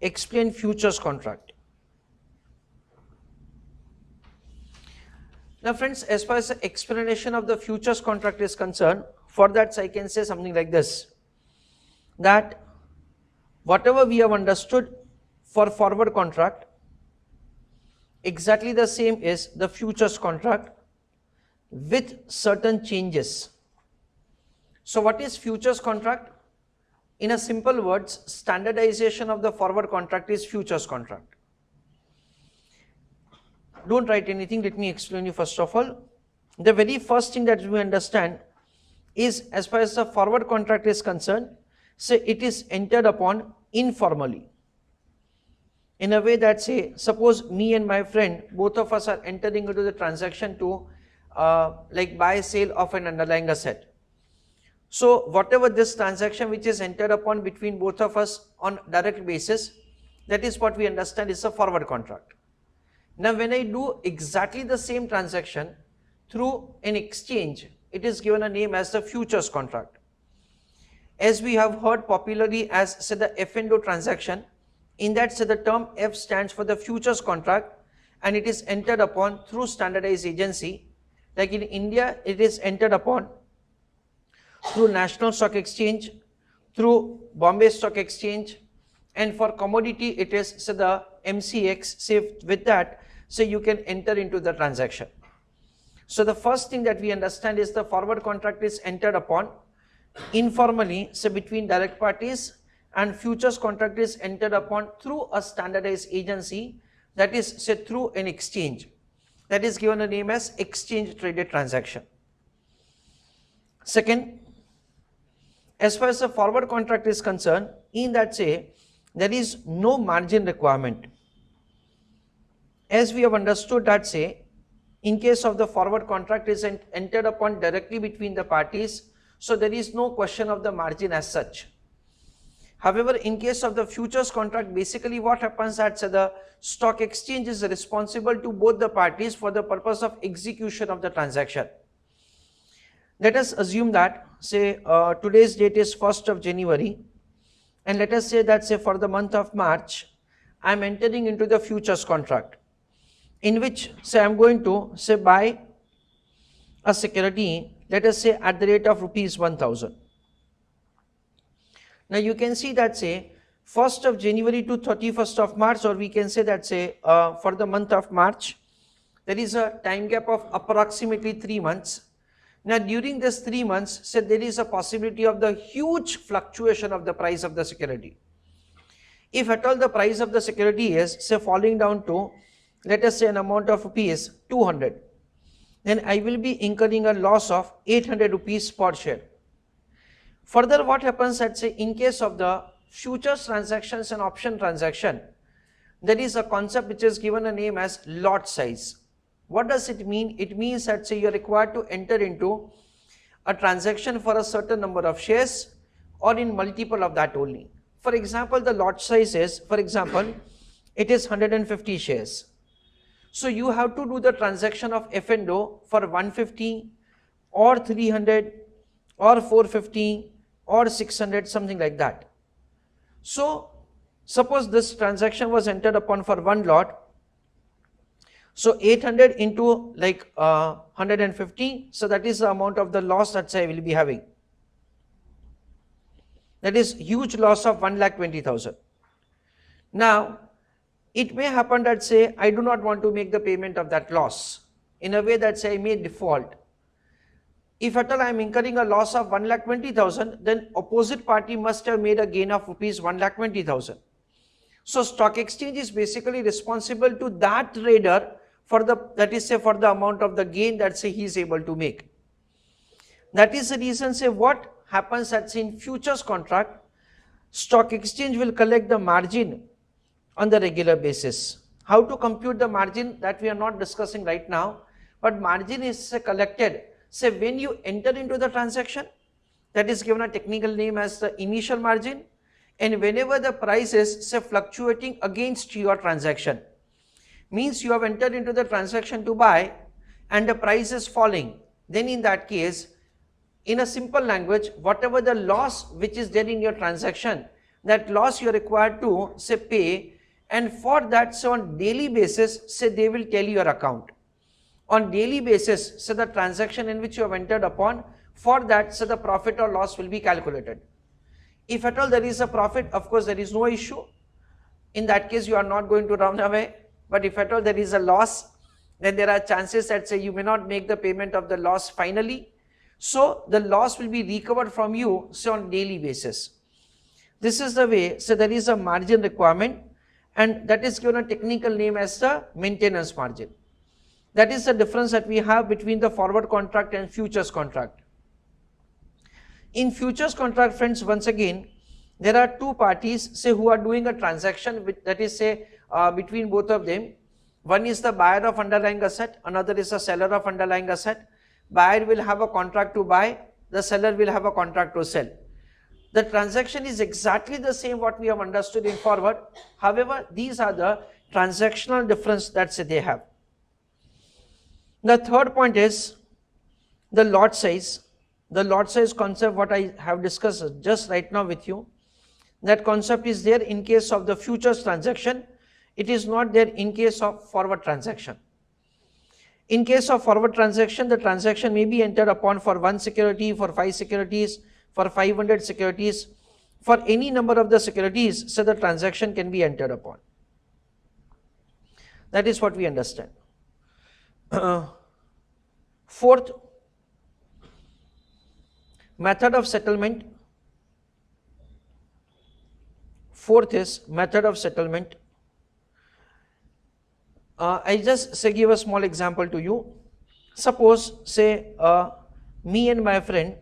explain futures contract. Now friends, as far as the explanation of the futures contract is concerned, for that I can say something like this, that whatever we have understood for forward contract, exactly the same is the futures contract with certain changes. So what is futures contract? In a simple words, standardization of the forward contract is futures contract. Don't write anything, let me explain you first of all. The very first thing that we understand is, as far as the forward contract is concerned, say it is entered upon informally. In a way that, say, suppose me and my friend, both of us are entering into the transaction to like buy sale of an underlying asset. So whatever this transaction which is entered upon between both of us on direct basis, that is what we understand is a forward contract. Now when I do exactly the same transaction through an exchange, it is given a name as the futures contract. As we have heard popularly as, say, the F&O transaction, in that, say, the term F stands for the futures contract, and it is entered upon through standardized agency. Like in India, it is entered upon through National Stock Exchange, through Bombay Stock Exchange, and for commodity it is, say, the MCX. Say with that, so you can enter into the transaction. So the first thing that we understand is the forward contract is entered upon informally, say, between direct parties, and futures contract is entered upon through a standardized agency, that is, say, through an exchange. That is given a name as exchange traded transaction. Second, as far as the forward contract is concerned, in that, say, there is no margin requirement. As we have understood that, say, in case of the forward contract is entered upon directly between the parties, so there is no question of the margin as such. However, in case of the futures contract, basically what happens that, say, the stock exchange is responsible to both the parties for the purpose of execution of the transaction. Let us assume that, say, today's date is 1st of January, and let us say that, say, for the month of March, I am entering into the futures contract, in which, say, I am going to, say, buy a security, let us say, at the rate of rupees 1000. Now you can see that, say, 1st of January to 31st of March, or we can say that, say, for the month of March, there is a time gap of approximately 3 months. Now during this 3 months, say, there is a possibility of the huge fluctuation of the price of the security. If at all the price of the security is, say, falling down to, let us say, an amount of rupees 200, then I will be incurring a loss of 800 rupees per share. Further, what happens that, say, in case of the futures transactions and option transaction, there is a concept which is given a name as lot size. What does it mean? It means that, say, you are required to enter into a transaction for a certain number of shares or in multiple of that only. For example, the lot size is, for example, it is 150 shares. So you have to do the transaction of F&O for 150 or 300 or 450 or 600, something like that. So suppose this transaction was entered upon for one lot. So 800 into like 150, so that is the amount of the loss that, say, I will be having. That is huge loss of 1,20,000. Now it may happen that, say, I do not want to make the payment of that loss, in a way that, say, I may default. If at all I am incurring a loss of 1,20,000, then opposite party must have made a gain of rupees 1,20,000. So stock exchange is basically responsible to that trader for the, that is, say, for the amount of the gain that, say, he is able to make. That is the reason, say, what happens that, say, in futures contract, stock exchange will collect the margin on the regular basis. How to compute the margin, that we are not discussing right now, but margin is, say, collected, say, when you enter into the transaction, that is given a technical name as the initial margin, and whenever the price is, say, fluctuating against your transaction, means you have entered into the transaction to buy and the price is falling, then in that case, in a simple language, whatever the loss which is there in your transaction, that loss you are required to say pay, and for that, so on daily basis, say they will tell your account. On daily basis, so the transaction in which you have entered upon, for that, so the profit or loss will be calculated. If at all there is a profit, of course there is no issue. In that case, you are not going to run away. But if at all there is a loss, then there are chances that say you may not make the payment of the loss finally. So the loss will be recovered from you, say on daily basis. This is the way, so there is a margin requirement, and that is given a technical name as the maintenance margin. That is the difference that we have between the forward contract and futures contract. In futures contract, friends, once again, there are two parties, say, who are doing a transaction, that is, say, between both of them. One is the buyer of underlying asset, another is the seller of underlying asset. Buyer will have a contract to buy, the seller will have a contract to sell. The transaction is exactly the same what we have understood in forward. However, these are the transactional difference that say they have. The third point is the lot size. The lot size concept, what I have discussed just right now with you, that concept is there in case of the futures transaction. It is not there in case of forward transaction. In case of forward transaction, the transaction may be entered upon for 1 security, for 5 securities, for 500 securities, for any number of the securities, so the transaction can be entered upon. That is what we understand. Fourth, method of settlement. Fourth is method of settlement. I just say give a small example to you. Suppose say me and my friend,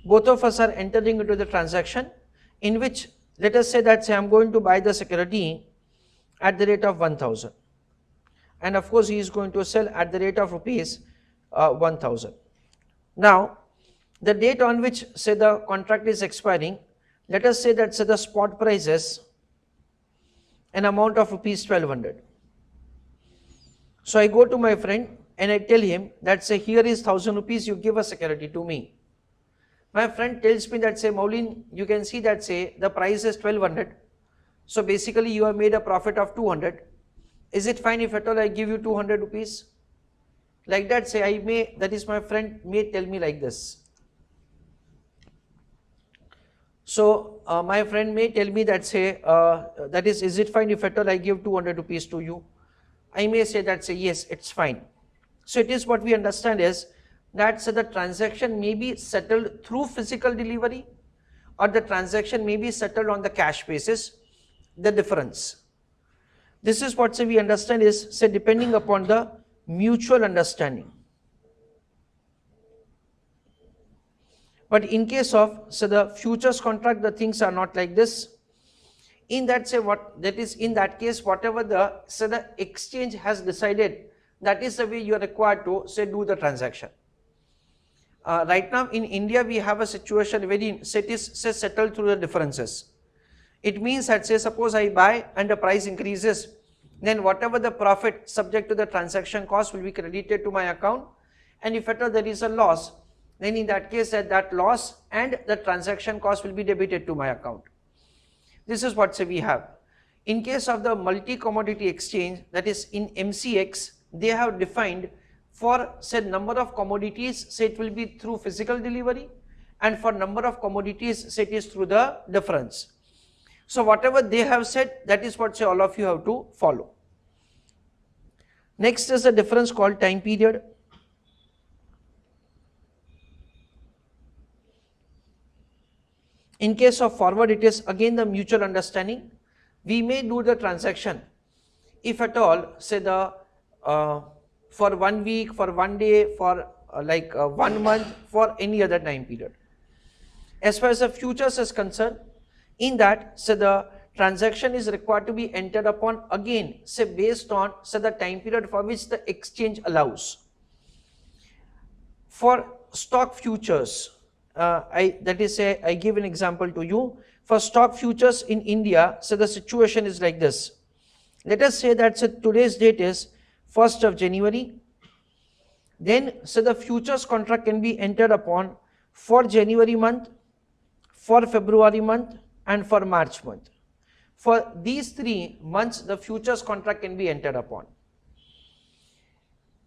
both of us are entering into the transaction in which, let us say that say I am going to buy the security at the rate of 1000, and of course he is going to sell at the rate of rupees 1000. Now the date on which say the contract is expiring, let us say that say the spot price is an amount of rupees 1200. So I go to my friend and I tell him that say here is 1000 rupees, you give a security to me. My friend tells me that say Maulin, you can see that say the price is 1200, so basically you have made a profit of 200. Is it fine if at all I give you 200 rupees? Like that, say I may, that is my friend may tell me like this. So my friend may tell me that say, that is it fine if at all I give 200 rupees to you? I may say that say yes, it's fine. So it is what we understand is that say the transaction may be settled through physical delivery, or the transaction may be settled on the cash basis, the difference. This is what say we understand is say depending upon the mutual understanding. But in case of say the futures contract, the things are not like this. In that say what that is in that case, whatever the say the exchange has decided, that is the way you are required to say do the transaction. Right now in India we have a situation wherein say it is say settled through the differences. It means that say suppose I buy and the price increases, then whatever the profit subject to the transaction cost will be credited to my account, and if at all there is a loss, then in that case that loss and the transaction cost will be debited to my account. This is what say we have. In case of the multi-commodity exchange, that is in MCX, they have defined for say number of commodities, say it will be through physical delivery, and for number of commodities, say it is through the difference. So whatever they have said, that is what say all of you have to follow. Next is a difference called time period. In case of forward, it is again the mutual understanding. We may do the transaction if at all say the for 1 week, for 1 day, for 1 month, for any other time period. As far as the futures is concerned, in that say the transaction is required to be entered upon again say based on say the time period for which the exchange allows. For stock futures, I give an example to you. For stock futures in India, so the situation is like this. Let us say that so today's date is 1st of January. Then so the futures contract can be entered upon for January month, for February month and for March month. For these 3 months, the futures contract can be entered upon.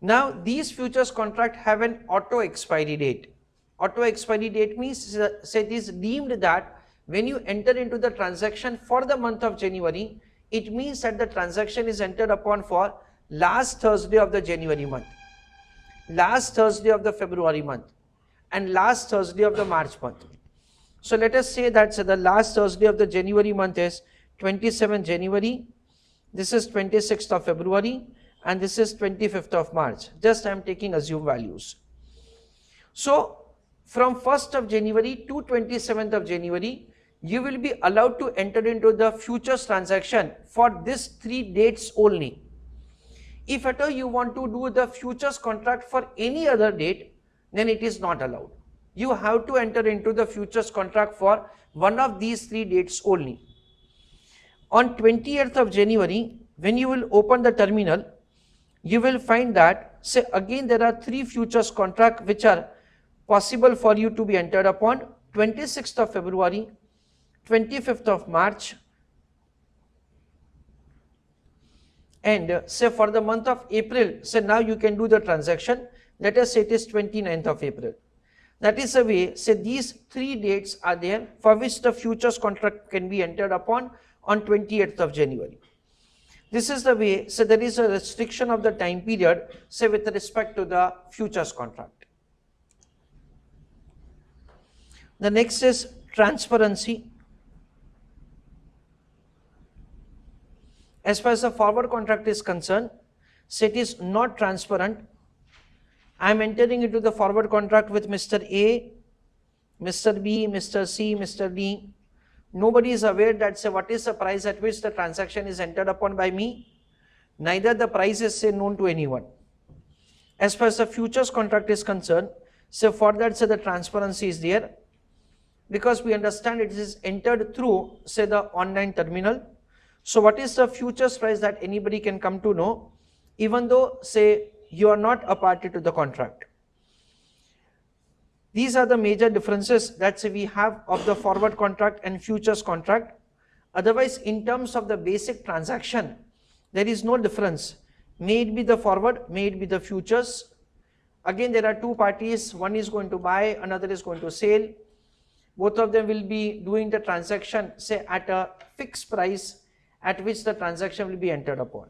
Now, these futures contract have an auto expiry date. Auto expiry date means say it is deemed that when you enter into the transaction for the month of January, it means that the transaction is entered upon for last Thursday of the January month, last Thursday of the February month, and last Thursday of the March month. So let us say that the last Thursday of the January month is 27th January, this is 26th of February, and this is 25th of March. Just I am taking assumed values. So from 1st of January to 27th of January, you will be allowed to enter into the futures transaction for these 3 dates only. If at all you want to do the futures contract for any other date, then it is not allowed. You have to enter into the futures contract for one of these 3 dates only. On 20th of January, when you will open the terminal, you will find that, say again, there are 3 futures contract which are possible for you to be entered upon: 26th of February, 25th of March, and say for the month of April, say now you can do the transaction, let us say it is 29th of April. That is the way, say these 3 dates are there for which the futures contract can be entered upon on 28th of January. This is the way, so there is a restriction of the time period, say with respect to the futures contract. The next is transparency. As far as the forward contract is concerned, say it is not transparent. I am entering into the forward contract with Mr. A, Mr. B, Mr. C, Mr. D. Nobody is aware that say what is the price at which the transaction is entered upon by me. Neither the price is say known to anyone. As far as the futures contract is concerned, so for that say the transparency is there, because we understand it is entered through say the online terminal. So what is the futures price that anybody can come to know, even though say you are not a party to the contract. These are the major differences that we have of the forward contract and futures contract. Otherwise, in terms of the basic transaction, there is no difference. May it be the forward, may it be the futures. Again, there are 2 parties. One is going to buy, another is going to sell. Both of them will be doing the transaction say at a fixed price at which the transaction will be entered upon.